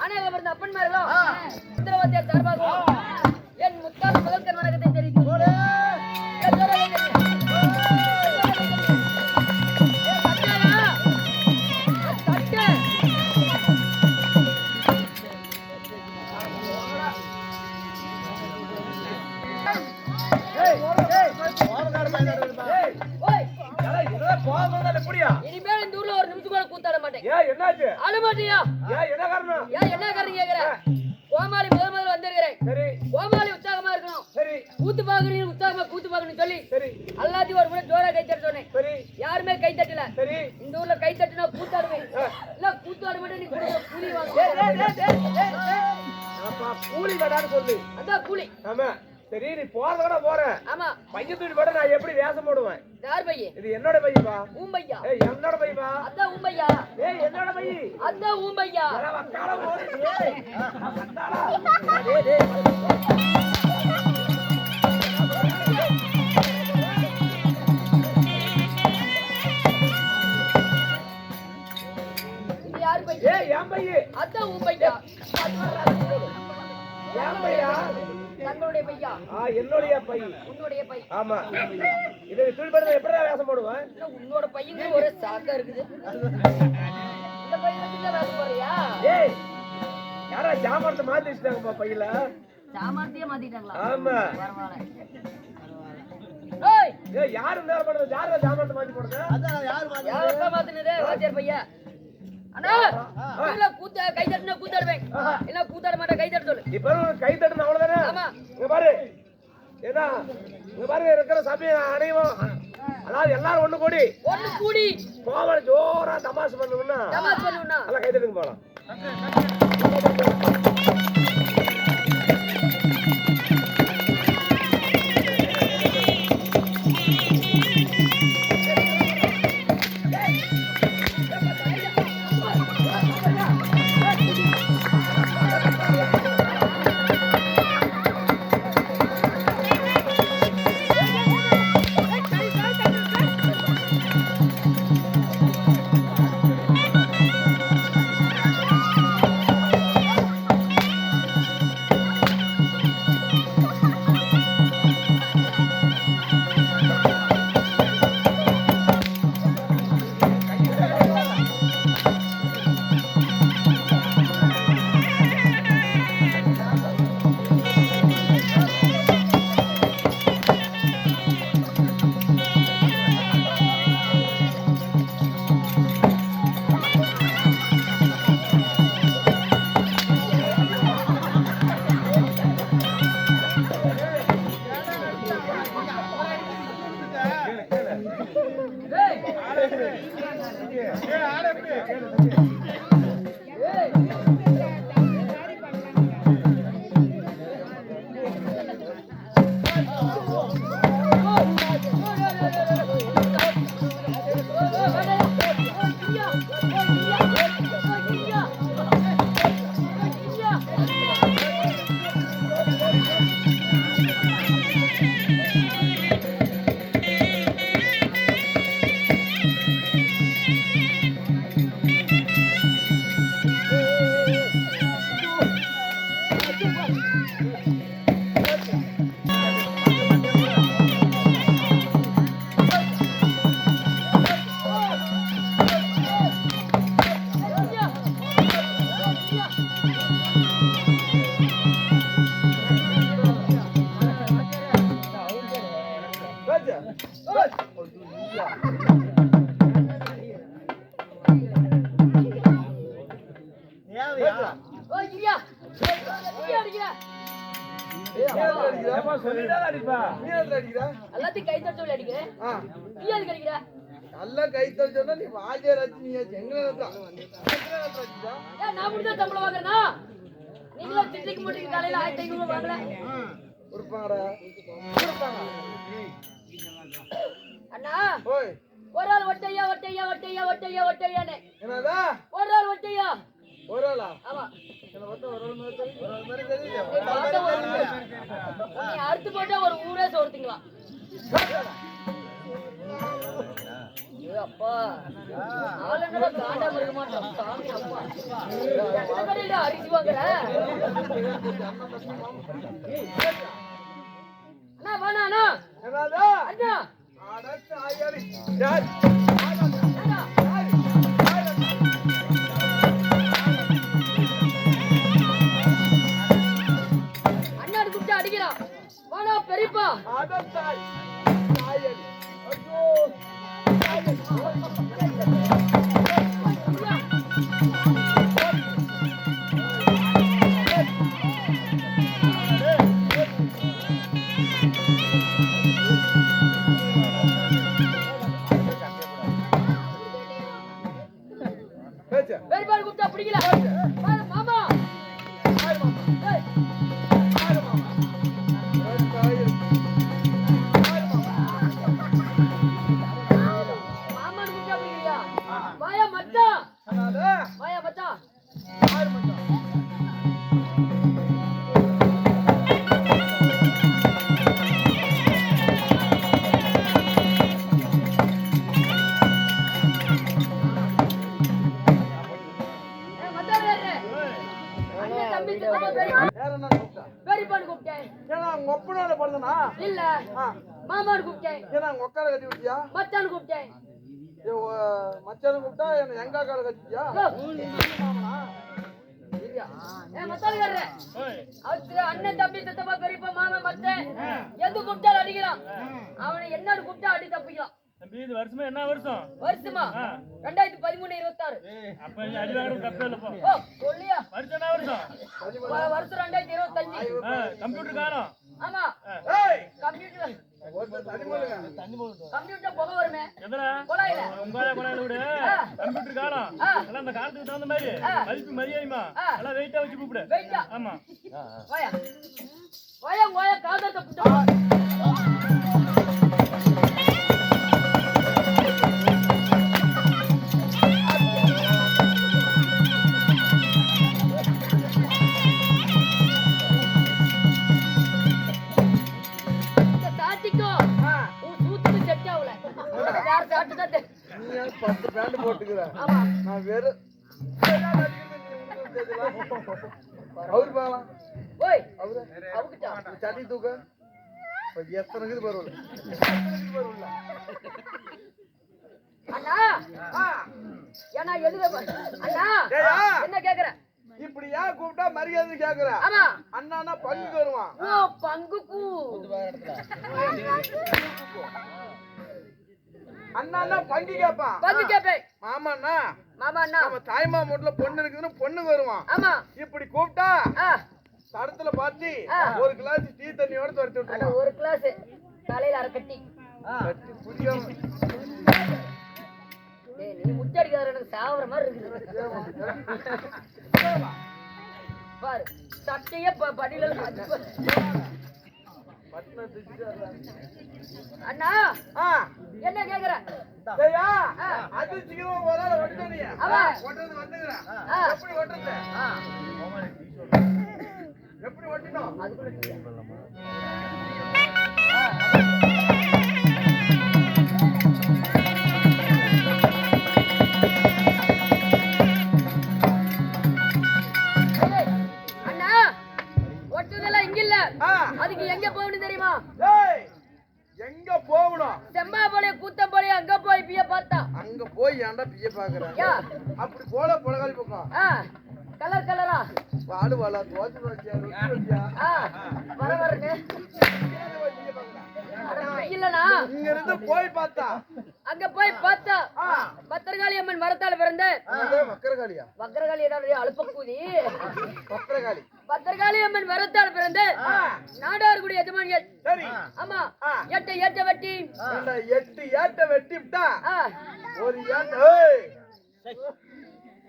ஆணையாக பிறந்த அப்பன்மார்களும் உத்தரவாதியார் சார்பாகவும் என் முத்தாள் முதல்கர் வணக்கத்தை தெரிவித்து இனிமேல் இந்த ஊர்ல ஒரு நிமிஷம் கூட கூத்தாட மாட்டேன். என்னாச்சு? அழுமாட்டியா? என்ன காரணம்? என்ன காரணம் கேக்குற? கோமாளி முதல்ல வந்திருக்கிறேன். சரி. கோமாளி உற்சாகமா இருக்கணும். சரி. கூத்து பாக்குறீங்க உற்சாகமா கூத்து பாக்கணும்னு சொல்லி சரி எல்லாத்தையும் ஒரு முறை ஜோரா கை தட்ட சொன்னேன். சரி. யாருமே கை தட்டல. சரி. இந்த ஊர்ல கை தட்டினா கூத்தாடுவேன். இல்ல கூத்தாட மட்டும் நீ கூலி வாங்க. கூலி கடான்னு சொல்லு. அதான் கூலி. ஆமா. சரி நீ போறதோட போற. ஆமா. பையன் தூக்கி போட நான் எப்படி வேஷம் போடுவேன்? யார் பையன்? இது என்னோட பையன்பா. ஊம்பையா. ஏய் என்னோட பையன்பா. அதான் ஊம்பையா. ஏய் என்னோட பை. அதான் ஊம்பையா. அட வக்கால போடு. ஏய் வக்காலா. இது யார் பை? ஏய் என் பை. அதான் ஊம்பையா. என் பையா. தங்களுடைய பையா. என்னோட பை. உன்னுடைய பை. ஆமா. இத தூக்கி போட எப்படி வேஷம் போடுவேன்? உன்னோட பையங்க ஒரே சாக்கா இருக்குது. இந்த பையன் கிட்ட வேஷம் போறியா? ஏய் யாரா ஜாமானத்தை மாத்தி வச்சிட்டாங்கப்பா பையில. ஜாமானத்தையே மாத்திட்டாங்களா? ஆமா. பரவாயில்லை. ஏய் ஏய் யார் இந்த பண்றது? யாரா ஜாமானத்தை மாத்தி போடுறது? அதான் யார் மாத்தி? யாரா மாத்தினதே? வாத்தியார் பையா. அண்ணா இல்ல கூத்த கை தட்டினா கூத்தாடுவேன். இல்ல கூத்தாட மாட்டே கை தட்ட சொல்லு. இப்ப கை தட்டுன அவ்வளவுதானே? ஆமா. இங்க பாரு. ஏதா இங்க பாரு இருக்கிற சபை அனைவரும் அதாவது எல்லாரும் ஒண்ணு கூடி கோவல ஜோரா தமாஷ் பண்ணுவனா? தமாஷ் பண்ணுவனா? எல்லாம் கை தட்டுங்க போலாம். எல்லாத்தையும் கை தட்ட சொல்லி அடிக்கிறேன். நீ எதுக்கு அடிக்கிற? நல்ல கை தட்ட சொன்னா நீ வாஜே ரஜினியா செங்கலா ஏன் நான் முடிஞ்சா சம்பளம் வாங்குறேனா? நீங்களா திட்டிக்கு மட்டும் காலையில 1500 வாங்கல கொடுப்பாங்கடா கொடுப்பாங்க. அண்ணா ஓய் ஒரு ஆள் ஒட்டையானே என்னடா ஒரு ஆள் ஒட்டையா ஒரு ஆளா? ஆமா என்ன பார்த்தா ஒரு ஆள் மாதிரி தெரியல. நீ அறுத்து போட்டா ஒரு ஊரே சோறுத்தீங்களா? அப்பா ஆளுங்களை காண்டாம இருக்க மாட்டோம் சாமி அப்பா எத்தனை கடையில அரிசி வாங்குற அண்ணா வாண்ணா அண்ணா என்னது அண்ணா அடச்ச ஆயாடி யார் அண்ணா அண்ணா கூப்பிட்டு அடிக்கிறான் வாடா பெரியப்பா அடச்ச ஆயாடி ஐயோ பேச்சு பெரியப்பா கூப்பிட்டு பிடிக்கல மாமா ஏய், மாமான்னு கூப்பிட்டு பிடிக்கலையா வாயா மச்சான் வாயா மச்சான் மச்சான் அண்ணன் தம்பி சித்தப்பா பெரியப்பான்னு கூப்பிட்டேன் ஒப்பனால படுதனா இல்ல மாமான்னு கூப்பிட்டேன் ஏன்னா உங்க ஒக்கால கட்டி விட்டியா மச்சான்னு கூப்பிட்டேன் மச்சான கூப்பிட்டா என்ன எங்க அக்கால கட்டியா மச்சான் அண்ணன் தம்பி சித்தப்பா பெரியப்பா மாமா மச்சன் எது கூப்பிட்டாலும் அடிக்கிறான் அவனை என்னன்னு கூப்பிட்டா அடி தப்பிக்கலாம் தம்பி இது வருஷமா என்ன வருஷம் வருஷமா 2013 26 அப்ப நீ அடி வாங்குறது தப்பே இல்லப்பா ஓ சொல்லியா வருஷம் என்ன வருஷம் வருஷம் 2025 கம்ப்யூட்டர் காணும் ஆமா ஏய் கம்ப்யூட்டர் தண்ணி கம்ப்யூட்டர் புகை வருமே எதுடா கொலையில கொலையில விடு கம்ப்யூட்டர் காணும் எல்லாம் அந்த காலத்துக்கு தகுந்த மாதிரி மதிப்பு மரியாதைமா எல்லாம் வெயிட்டா வச்சு கூப்பிடு வெயிட்டா ஆமா வாயா வாயா வாயா காதத்தை புட்டா நீ 10 பேண்ட் போட்டுக்கிற நான் வெறும் அவரு பாக்கலாம் அவரு சட்டி தூக்க எத்தனை பரவாயில்ல அண்ணா ஏன்னா எழுத அண்ணா என்ன கேக்குற இப்படி ஏன் கூப்பிட்டா மரியாதை கேக்குற ஆமா அண்ணா பங்குக்கு வருவான் ஓ பங்குக்கு அண்ணா பங்கு கேப்பான் பங்கு கேப்பேன் மாமாண்ணா மாமாண்ணா நம்ம தாய்மா மூட்ல பொண்ணு இருக்குதுன்னு பொண்ணுக்கு வருவான் ஆமா இப்படி கூப்பிட்டா ஆ தடத்துல பாத்தி ஒரு கிளாஸ் டீ தண்ணியோட துரத்தி அட விட்டுருவான் ஒரு கிளாஸ் தலையில அரைக்கட்டி கட்டி புரியாம டேய் நீ முட்டடிக்காத எனக்கு சாவற மாதிரி இருக்குது பாரு சட்டையே படியில அண்ணா என்ன கேக்குற சரியா அது சீக்கிரம் ஒரு ஆள் ஒட்டனீங்க ஆமா ஒட்டறது வந்துங்கறா எப்படி ஒட்டறது எப்படி ஒட்டணும் அதுக்குள்ள அண்ணா ஒட்டுதெல்லாம் இங்க இல்ல அதுக்கு எங்க போகணும் தெரியுமா எங்க போகணும் செம்பா போலே கூத்தம் போலே அங்க போய் பிய பார்த்தா அங்க போய் ஏன்டா பிய பாக்குறேன் அப்படி போல பொலகாலி பக்கம் கலர் கலரா வாடு வாடா தோசை வச்சியா ரொட்டி வச்சியா வர வரங்க இல்லனா இங்க இருந்து போய் பார்த்தா அங்க போய் பார்த்தா பத்திரகாளி அம்மன் மரத்தால பிறந்த வக்கரகாளியா வக்கரகாளி என்ன அழுப்பக்கூதி வக்கரகாளி பத்திரகாளி அம்மன் மரத்தால பிறந்த நாடார்குடி எஜமானிகள் சரி ஆமா ஏட்ட வெட்டி 8 ஏட்ட வெட்டி விட்டா ஒரு ஏட்ட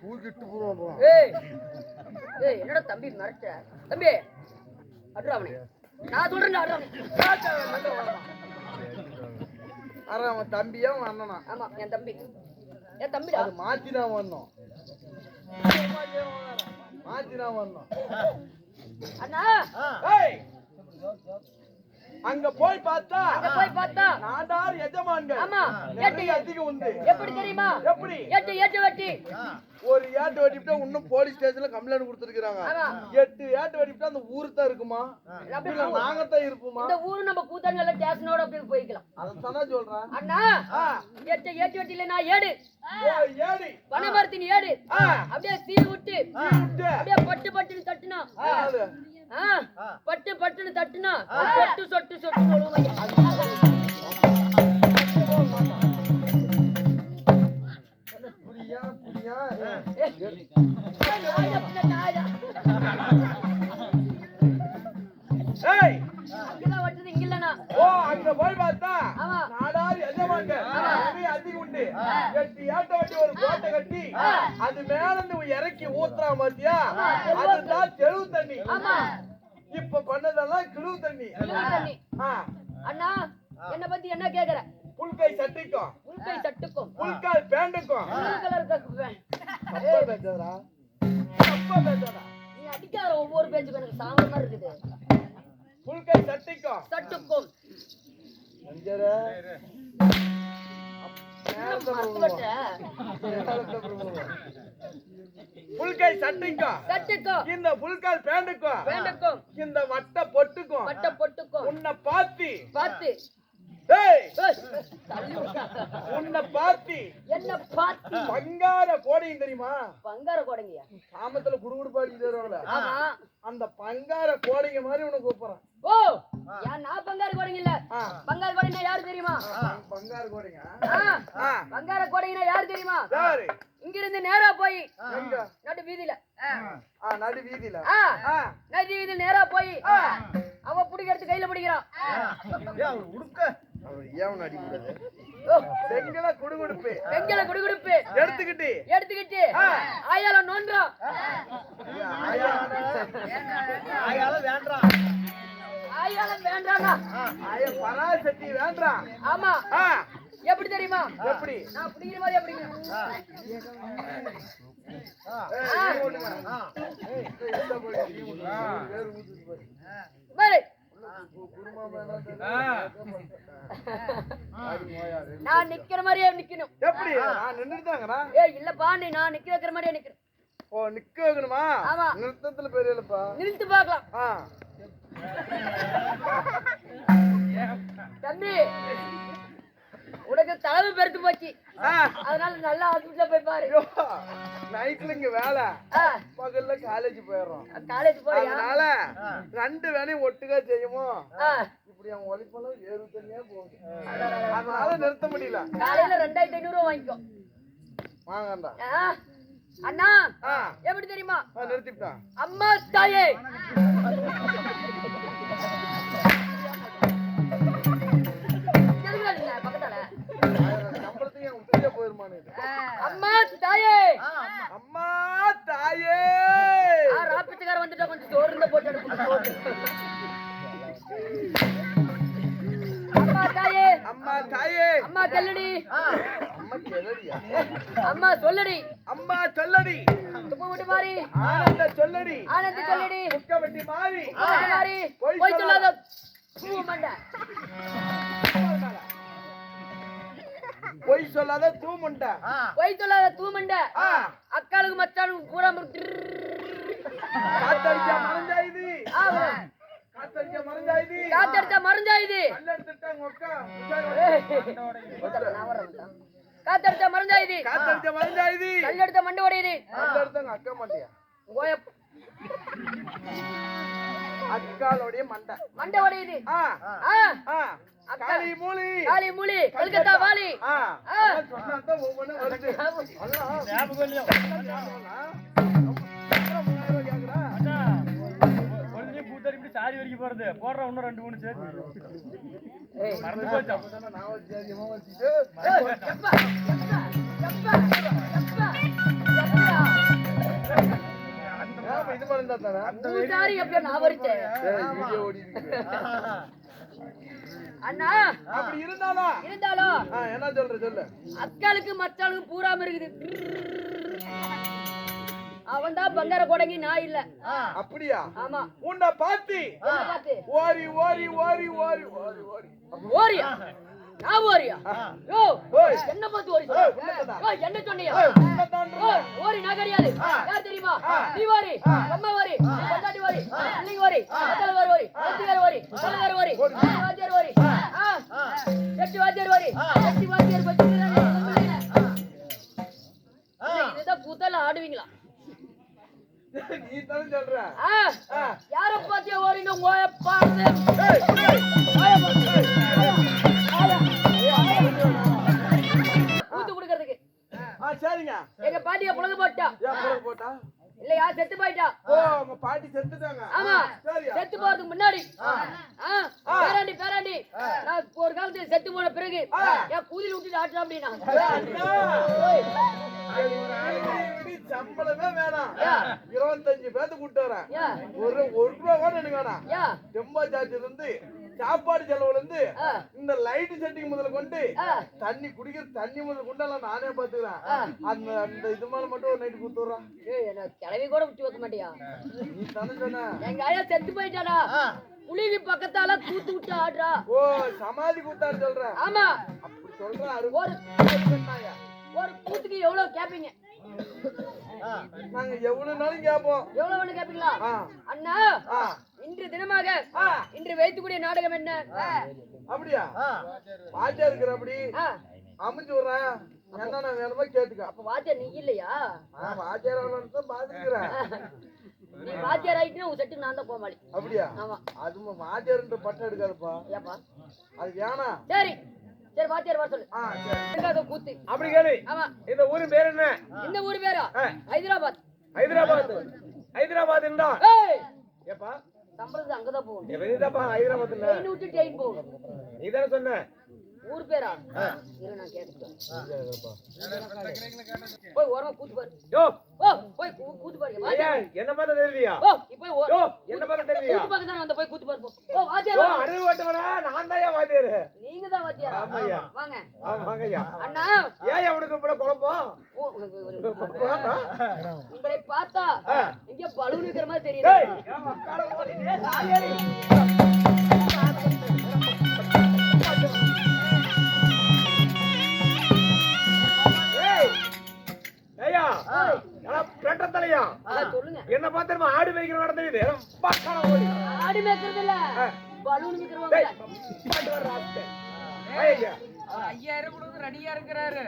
பூக்கிட்டு போறோம் ஏய் ஏய் என்னடா தம்பி மரட்ட தம்பி அட்ரா அவனே நான் சொல்றேன் அட அவன் தம்பியா அவன் அண்ணனா ஆமா என் தம்பிடா அது மாத்தினா வந்தோம் மாத்தினா வந்தோம் அண்ணா ஏய் அங்க போய் பார்த்தா அங்க போய் பார்த்தா நாடார் எஜமான்கள் ஆமா நிறைய அதிகம் உண்டு. எப்படி தெரியுமா? எப்படி? ஏட்டு வெட்டி ஒரு ஏட்டு வெட்டிவிட்டா இன்னும் போலீஸ் ஸ்டேஷன்ல கம்ப்ளைண்ட் கொடுத்துருக்காங்க. ஆமா 8 ஏட்டு வெட்டிவிட்டா அந்த ஊரு தான் இருக்குமா? இல்ல நாங்கத்தான் இருப்போமா? இந்த ஊரு நம்ம கூத்தாங்கல்ல ஸ்டேஷனோட அப்படியே போய்க்கலாம். அதான் சொல்றேன். அண்ணா ஏட்டு வெட்டில நான் ஏடு ஏடி பனைமரத்தின் ஏடு அப்படியே சீர் விட்டு அப்படியே பட்டு பட்டுன்னு தட்டுனா பட்டு பட்டுன்னு தட்டுனா சொட்டு சொட்டு சொட்டு சொல்லுவோம். புரியா புரியா ஏய் ஓ அங்க போய் பார்த்தா நாடார் எஜமான்கள் நிறைய அதிகம் உண்டு. 8 ஏட்டை வெட்டி ஒரு கோட்டை கட்டி அது மேல இருந்து இறக்கி ஊத்துறா பாத்தியா? அதுதான் தெளிவு தண்ணி. இப்ப பண்ணதெல்லாம் கிழவு தண்ணி. அண்ணா என்ன பத்தி என்ன கேக்குற? புல்கை சட்டிக்கும் புல்கை சட்டுக்கும் புல்கால் பேண்டுக்கும் நீ அடிக்காத ஒவ்வொரு பேச்சுக்கும் எனக்கு சாம மாதிரி இருக்குது. புல்கை சட்டிக்கும் சட்டுக்கும் புல்கை சட்டிக்கும் சட்டுக்கும் இந்த புல்கால் பேண்டுக்கும் வேண்டுக்கும் இந்த வட்ட பொட்டுக்கும் வட்ட பொட்டுக்கும் உன்னை பாத்தி பாத்து உன்னை பாத்தி என்ன பாத்தி பங்கார கோடையும் தெரியுமா? பங்கார கோடைங்க சாமத்துல குடுகுடுப்பாடி தருவாங்கள ஆமா அந்த பங்கார கோடைங்க மாதிரி உனக்கு கூப்பிடுறேன். ஓ நான் பங்கார கோடைங்க இல்ல பங்கார கோடைனா யாரு தெரியுமா? பங்கார கோடைங்க பங்கார கோடைனா யாரு தெரியுமா? யாரு? இங்க இருந்து நேரா போய் எங்க? நடு வீதியில நடு வீதியில நடு வீதியில நேரா போய் அவ புடிக்கிறது கையில பிடிக்கிறான். ஏன் அடிக்கூடாது? செங்கல குடுகுடுப்பு செங்கல குடுகுடுப்பு எடுத்துக்கிட்டு ஆயால நோன்றான். ஆயால வேண்டாமா? பராசக்தி வேண்டாம். ஆமா எப்படி தெரியுமா? எப்படி? நான் பிடிக்கிற மாதிரி அப்படிங்க நான் நிக்கிற மாதிரியே நிக்கணும். எப்படி? நான் நின்னுட்டாங்கடா. இல்லப்பா நீ நான் நிக்க வைக்கிற மாதிரியே நிக்கணும். ஓ நிக்க வைக்கணுமா? ஆமா நிறுத்தத்துல பெரியலப்பா. நிறுத்து பார்க்கலாம். தம்பி உனக்கு தலைவு பெருத்து போச்சு அதனால நல்லா ஹாஸ்பிட்டல்ல போய் பாரு. நைட்ல இங்க வேலை பகல்ல காலேஜ் போயிடுறோம். காலேஜ் போறியா? அதனால 2 வேலையும் ஒட்டுக்கா செய்யுமோ இப்படி அவன் ஒளிப்பெல்லாம் ஏறு தனியா போகுது. அதனால நிறுத்த முடியல. காலையில 2500 வாங்கிக்கோ. வாங்கண்டா அண்ணா எப்படி தெரியுமா? நிறுத்திட்டான். அம்மா தாயே அம்மா தாயே அம்மா தாயே ராப்பிச்சுக்கார வந்துட்டா கொஞ்சம் சோறுந்த போட்டு அனுப்பு. அம்மா தாயே அம்மா தாயே அம்மா கல்லடி அம்மா கெலடியா அம்மா சொல்லடி அம்மா சொல்லடி துப்பு விட்டு மாறி ஆனந்த சொல்லடி ஆனந்த சொல்லடி முக்க வெட்டி மாறி மாறி போய் சொல்லாத பூ மண்ட பொய் சொல்லாத தூமுண்ட பொய் சொல்லாத தூமண்ட அக்காளுக்கு மச்சானுக்கு பூரா காத்தடிச்சா மறந்தாயுது காத்தடிச்சா மறந்தாயுது காத்தடிச்சா மறந்தாயுது கல்லெடுத்துட்டாங்க அக்கா காத்தடிச்சா மறந்தாயுது காத்தடிச்சா மறந்தாயுது கல்லெடுத்த மண்டை உடையுது கல்லெடுத்தாங்க அக்கா மாட்டியா அக்காளுடைய மண்டை மண்டை உடையுது காளி மூலி காளி மூலி கல்கத்தா வாலி சொன்னாதான் ஒவ்வொன்றும் வருது. ஞாபகம் இல்லையா? கொஞ்சம் பூத்தரி இப்படி சாரி வரைக்கும் போறது போடுற இன்னும் 2 3 சேர்த்து மறந்து போச்சா? நான் வச்சு அதிகமா வச்சுட்டு இது பண்ணா தானே அந்த எப்படியோ நான் வரிச்சேன் வீடியோ ஓடி இருக்கு. அண்ணா அப்படி இருந்தாலும் என்ன சொல்ற சொல்லு. அக்காளுக்கு மச்சாளுக்கு பூராம இருக்குது. அவன் தான் பங்கார கொடங்கி நான் இல்ல. அப்படியா? ஆமா. உன்னை பார்த்து பாத்து ஓரி ஓரி ஓரி ஓரி ஓரி ஓரி ஓரியா? நான் ஓரியா? யோ ஓய் என்ன பார்த்து ஓரி சொல்ற? யோ என்ன சொன்னியா? ஓரி நான் கிடையாது. யார் தெரியுமா? நீ ஓரி, அம்மா ஓரி, பொண்டாட்டி ஓரி, பிள்ளைங்க ஓரி, அத்தல ஓரி, அத்தியார் ஓரி, சொல்லகார ஓரி, வாத்தியார் ஓரி. எட்டு வாத்தியார் ஓரி, எட்டு வாத்தியார் பத்தி இதுதான் கூத்தால ஆடுவீங்களா? நீ தானே சொல்ற. யார பாத்தியா ஓரிங்க ஓய பாடுது. கூத்து குடுக்கிறதுக்கு சரிங்க. எங்க பாட்டிய புலங்க போட்டா. ஏன் புலங்க போட்டா? இல்லையா செத்து போயிட்டா. ஓ உங்க பாட்டி செத்துட்டாங்க. ஆமா. சரியா? செத்து போறதுக்கு முன்னாடி பேராண்டி நான் ஒரு காலத்துல செத்து போன பிறகு என் கூதியில் விட்டுட்டு ஆட்டலாம் அப்படின்னா சம்பளமே வேணாம். 25 பேத்து கூட்டு வரேன். ஒரு ரூபா கூட எனக்கு வேணாம். டெம்பா சார்ஜ்ல இருந்து சாப்பாடு செலவுல இருந்து இந்த லைட் செட்டிங் முதல்ல கொண்டு தண்ணி குடிக்கிற தண்ணி முதல்ல கொண்டெல்லாம் நானே பாத்துக்கிறேன். அந்த அந்த இது மேல மட்டும் ஒரு நைட்டு கூத்துறான். கிளவி கூட விட்டு வைக்க மாட்டியா? நீ தானே சொன்ன. எங்க ஐயா செத்து போயிட்டாடா. புலிவி பக்கத்தால கூத்து விட்டு ஆடுறா. ஓ சமாதி கூத்தான்னு சொல்ற. ஆமா அப்படி சொல்றாரு. ஒரு கூத்துக்கு எவ்வளவு கேப்பீங்க? நாங்க எவ்வளவு நாளும் கேட்போம். எவ்வளவு வேணும் கேப்பீங்களா? அண்ணா இன்று தினமாக இன்று வைத்துக்கூடிய நாடகம் என்ன? அப்படியா? வாத்தியா இருக்கிற அப்படி அமைஞ்சு விடுறேன். என்ன நான் வேணுமா கேட்டுக்க. அப்ப வாத்தியார் நீ இல்லையா? வாத்தியார் தான் பாத்துக்கிறேன். நீ வாத்தியார் ஆயிட்டுனா உன் செட்டுக்கு நான் தான் கோமாளி. அப்படியா? ஆமா. அது வாத்தியார்ன்ற பட்டம் எடுக்காதுப்பா. ஏப்பா? அது வேணாம். சரி சரி வாத்தியார் வர சொல்லு. சரி. கூத்து. அப்படி கேளு. ஆமா. இந்த ஊரு பேர் என்ன? இந்த ஊர் பேரா? ஹைதராபாத். ஹைதராபாத். ஹைதராபாத் என்றா? ஏய் ஏப்பா சம்பளத்துக்கு அங்கதான் போகணும். எவனிதாப்பா ஹைதராபாத்? ட்ரெயின் விட்டு ட்ரெயின் போகணும். நீ தானே சொன்ன ஊர் பேரா? இரு நான் கேட்டுட்டேன். போய் ஓரமா கூத்து பாரு. யோ ஓ போய் கூத்து பாரு. ஐயா என்ன பார்த்தா தெரியலையா? ஓ இப்போ யோ என்ன பார்த்தா தெரியலையா? கூத்து பக்கம் தான் வந்து போய் கூத்து பாரு போ. ஓ வாத்தியார் ஓ அருள் ஓட்டவனா? நான் தான் வாத்தியார். நீங்க தான் வாத்தியார். ஆமாய்யா. வாங்க. வாங்கய்யா. அண்ணா ஏன் அவனுக்கு இப்படி குழப்பம்? உங்களை பார்த்தா இங்க பலூன் இருக்கிற மாதிரி தெரியுது. ஏய் என் மக்கால ஓடினே சாயேரி. ஐயா தலையா சொல்லுங்க. என்ன பாத்திரமா ஆடு மேய்க்கிற நடந்தது ஆடு மேய்க்கிறது இல்ல பலூன் விக்கிறவங்க. 5000 கொடுத்து ரெடியா இருக்கிறாரு.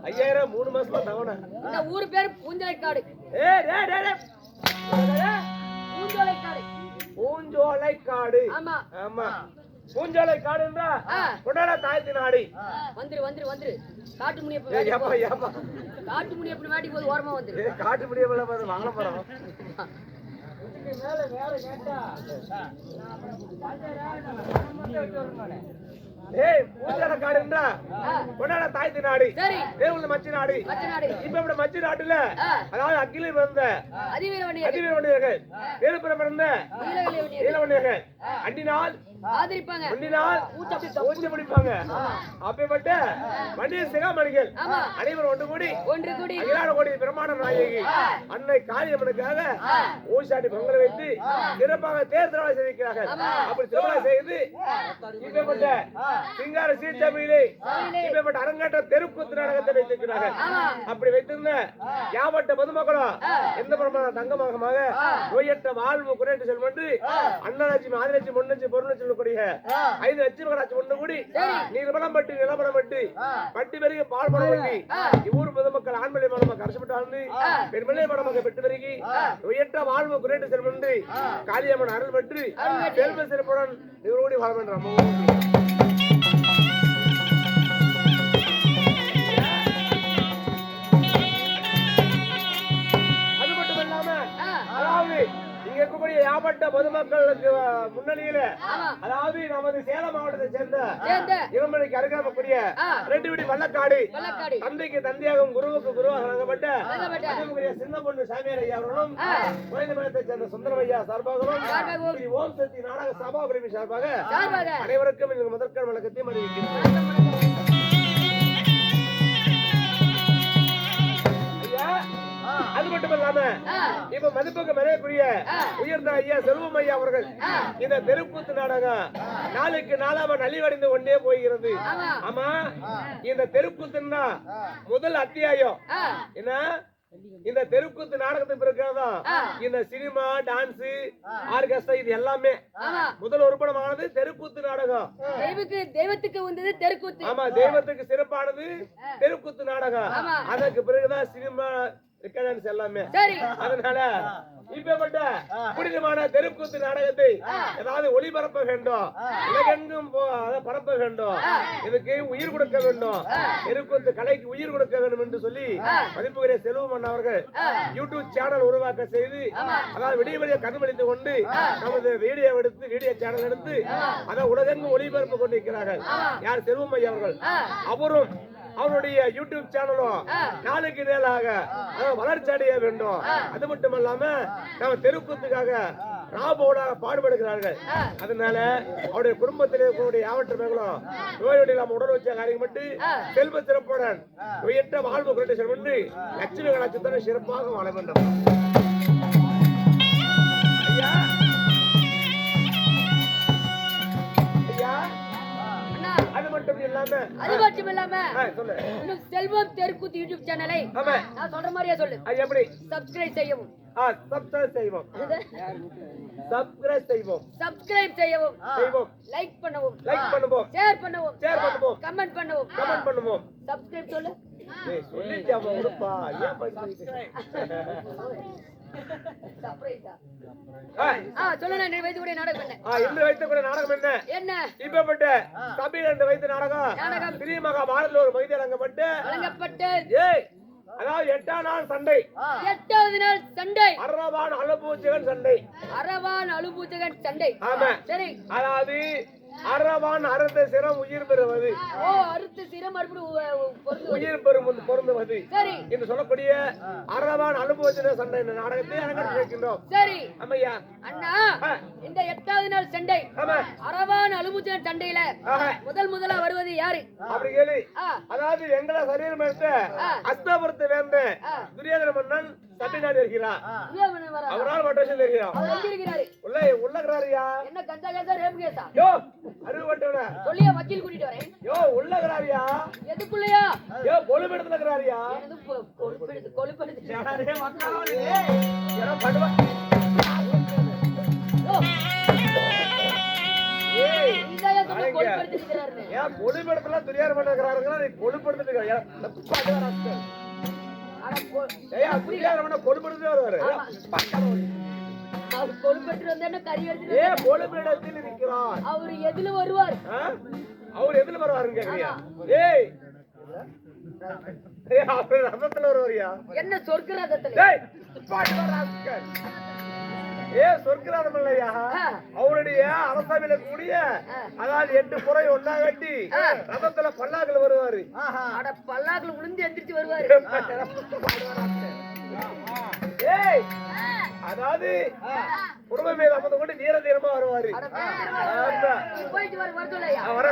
5000 3 மாசமா தவணை. இந்த ஊர் பேர் பூஞ்சோலைக்காடு. பூஞ்சோலைக்காடு. பூஞ்சோலைக்காடு. ஆமா ஆமா பூஞ்சோலைக்காடு என்றா கொண்டாட தாயத்தின் ஆடி. வந்துரு காட்டு முனியப்ப காட்டு முனியப்ப வாட்டி போது ஓரமா வந்துரு. காட்டு முடியல வாங்க போறோம். ஏய் பூஞ்சோலை காடு என்றா கொண்டாட தாயத்தின் ஆடி. சரி தேவல மச்சி நாடு. இப்ப இப்படி மச்சி நாட்டுல அதாவது அகில பிறந்த அதிவீரவணியர்கள் வேலுப்புற பிறந்த நீலவணியர்கள் அண்டினால் ஆதரிப்பாங்க. அண்டினால் ஊச்ச பிடிப்பாங்க. அப்பேற்பட்ட வண்டிய சிகாமணிகள் அனைவரும் ஒன்று கூடி அகிலாட கோடி பிரமாண நாயகி அன்னை காளியம்மனுக்காக ஊசாட்டி பொங்கல் வைத்து சிறப்பாக தேர் திருவிழா செய்திருக்கிறார்கள். அப்படி திருவிழா செய்து இப்பேற்பட்ட சிங்கார சீர்சபையிலே இப்பேற்பட்ட அரங்கேற்ற தெருக்கூத்து நாடகத்தை வைத்திருக்கிறார்கள். அப்படி வைத்திருந்த யாவட்ட பொதுமக்களும் எந்த பிரமாண தங்கமாக நோயற்ற வாழ்வு குறையற்ற செல்வம் என்று அன்னலட்சுமி ஆதிலட்சுமி பொன்னலட்சுமி பொருளட்சுமி கூடிய 5 லட்சுமி ஒன்று கூடி நீர்பலம் பட்டு நிலபலம் பட்டு பட்டி பெருகி பால் படம் வண்டி இவ்வூர் பொதுமக்கள் ஆண்மலை மனமாக கரசப்பட்டு ஆழ்ந்து பெண்மலை மனமாக பெற்று பெருகி நோயற்ற வாழ்வு குறையற்ற செல்வம் என்று காளியம்மன் அருள் பெற்று செல்வ சிறப்புடன் நிவரோடி வாழ வேண்டும். இருக்கக்கூடிய யாப்பட்ட பொதுமக்களுக்கு முன்னணியில அதாவது நமது சேலம் மாவட்டத்தை சேர்ந்த இளமலைக்கு அருகாமக்கூடிய 2 வீடு வல்லக்காடு தந்தைக்கு தந்தையாகவும் குருவுக்கு குருவாக வழங்கப்பட்ட சின்ன பொண்ணு சாமியார் ஐயா அவர்களும் குறைந்த மனத்தை சேர்ந்த சுந்தரம் ஐயா சார்பாகவும் ஓம் சக்தி நாடக சபா பிரிவு சார்பாக அனைவருக்கும் இந்த முதற்கண் வழக்கத்தையும் அறிவிக்கிறேன். அது மட்டும் இல்லாம இப்ப மதிப்புக்கு மரியாதைக்குரிய உயர்ந்த ஐயா செல்வம் ஐயா அவர்கள் இந்த தெருக்கூத்து நாடகம் நாளுக்கு நாளாக நலிவடைந்து கொண்டே போகிறது. ஆமா, இந்த தெருக்கூத்துன்னா முதல் அத்தியாயம் என்ன? இந்த தெருக்கூத்து நாடகத்துக்கு பிறகுதான் இந்த சினிமா, டான்ஸ், ஆர்கெஸ்ட்ரா இது எல்லாமே முதல் உருப்படமானது தெருக்கூத்து நாடகம். தெய்வத்துக்கு வந்தது தெருக்கூத்து. ஆமா, தெய்வத்துக்கு சிறப்பானது தெருக்கூத்து நாடகம். அதற்கு பிறகுதான் சினிமா, டான்ஸ் எல்லாமே. அதனால இப்பப்பட்ட புனிதமான தெருக்கூத்து நாடகத்தை ஏதாவது ஒளிபரப்ப வேண்டும், உலகெங்கும் பரப்ப வேண்டும், இதுக்கு உயிர் கொடுக்க வேண்டும், தெருக்கூத்து கலைக்கு உயிர் கொடுக்க வேண்டும் என்று சொல்லி மதிப்புக்குரிய செல்வமன் அவர்கள் யூடியூப் சேனல் உருவாக்க செய்து, அதாவது விடிய விடிய கதமளித்துக் கொண்டு நமது வீடியோ எடுத்து, வீடியோ சேனல் எடுத்து அதை உலகெங்கும் ஒளிபரப்பு கொண்டிருக்கிறார்கள். யார்? செல்வம் ஐயா அவர்கள். அவரும் அவருடைய யூடியூப் சேனலும் நாளுக்கு மேலாக வளர்ச்சி அடைய வேண்டும். அது மட்டும் இல்லாம நம்ம தெருக்கூத்துக்காக ராபோடாக பாடுபடுகிறார்கள். அதனால அவருடைய குடும்பத்திலே இருக்கக்கூடிய யாவற்றவர்களும் நோயோடு நாம் உடல் வச்ச காரியம் மட்டும் செல்வ சிறப்புடன் உயர்த்த வாழ்வு கொண்டு சென்று லட்சுமி கலாச்சாரத்துடன் சிறப்பாக வாழ வேண்டும். அது மட்டும் இல்லாம செல்வம் தெருக்கூத்து யூடியூப் சேனலை நான் சொல்ற மாதிரியே சொல்லு. எப்படி? சப்ஸ்கிரைப் செய்யவும். சப்ஸ்கிரைப் செய்வோம். சப்ஸ்கிரைப் செய்வோம். சப்ஸ்கிரைப் செய்யவும். செய்வோம். லைக் பண்ணவும். லைக் பண்ணுவோம். ஷேர் பண்ணவும். ஷேர் பண்ணுவோம். கமெண்ட் பண்ணவும். கமெண்ட் பண்ணுவோம். சப்ஸ்கிரைப் சொல்லு. ஏய் சொல்லிட்டாமா உடுப்பா. ஏன் பண்றீங்க? சொல்லுங்க. நீ வைத்துக்கூடிய நாடகம் என்ன? இன்று வைத்துக்கூடிய நாடகம் என்ன? என்ன? இப்பப்பட்ட சபையில் என்று வைத்த நாடகம் ஸ்ரீ மகா பாரதில் ஒரு பகுதி வழங்கப்பட்டு ஏய் அதாவது 8ஆம் நாள் சண்டை. 8வது நாள் சண்டை. அரவான் அலுபூச்சகன் சண்டை. அரவான் அலுபூச்சகன் சண்டை. ஆமா, சரி. அதாவது அரவான் அறுத்த சிரம் உயிர் பெறுவது. அறுத்த சிரம் உயிர் பொருந்துவது. சரி. என்று சொல்லக்கூடிய அரவான் அனுபவத்தின சண்டை இந்த நாடகத்தை அரங்கேற்றி வைக்கின்றோம். சரி அம்மையா. அண்ணா, இந்த 8வது நாள் சண்டை அரவான் அனுபவத்தின சண்டையில முதலா வருவது யாரு? அப்படி கேளு. அதாவது எங்களை சரீரம் எடுத்த அஸ்தாபுரத்தை வேந்த துரியோதன மன்னன் தமிழ்நாடு இருக்கிறார். அவரால் மட்டும் தெரியும். உள்ளகிறாரியா? என்ன கஞ்சா கேசா ரேப் கேசா? யோ அருவட்டவன சொல்லியா வக்கீல் கூட்டிட்டு வரேன். யோ உள்ளகிறாரியா? எதுக்குள்ளயா? யோ கொலுபெடுத்துல இருக்கறாரியா? கொலுபெடுத்து யாரே மக்களே யாரோ படுவா. ஏய் இந்தாயா கொலுபெடுத்து இருக்கறாரு. ஏன் கொலுபெடுத்துல துரியார் பண்ணக்கறாருங்க? நீ கொலுபெடுத்து இருக்கறியா? தப்பாடா ராஸ்கல். கொழுப்படுத்து வருவாரு. அவர் கொழுப்பட்டு வந்தா கறி எடுத்து கொழுப்பிடத்தில் இருக்கிறார். அவர் எதுல வருவார்? அவர் எதுல வருவாருன்னு கேக்குறியா? ஏய் அவர் ரதத்துல வருவாரியா? என்ன சொர்க்க ரதத்துல? சொர்க்கராதம் இல்லையா? அவருடைய அரசவையில கூடிய அதாவது 8 புறை ஒன்னா கட்டி ரதத்துல பல்லாக்குல வருவாரு. பல்லாக்குல விழுந்து எந்திரிச்சு வருவாரு. ஏய் அதாவது குடும்ப மேல அமர்ந்து கொண்டு தீர தீரமா வருவாரு. போயிட்டு வர வர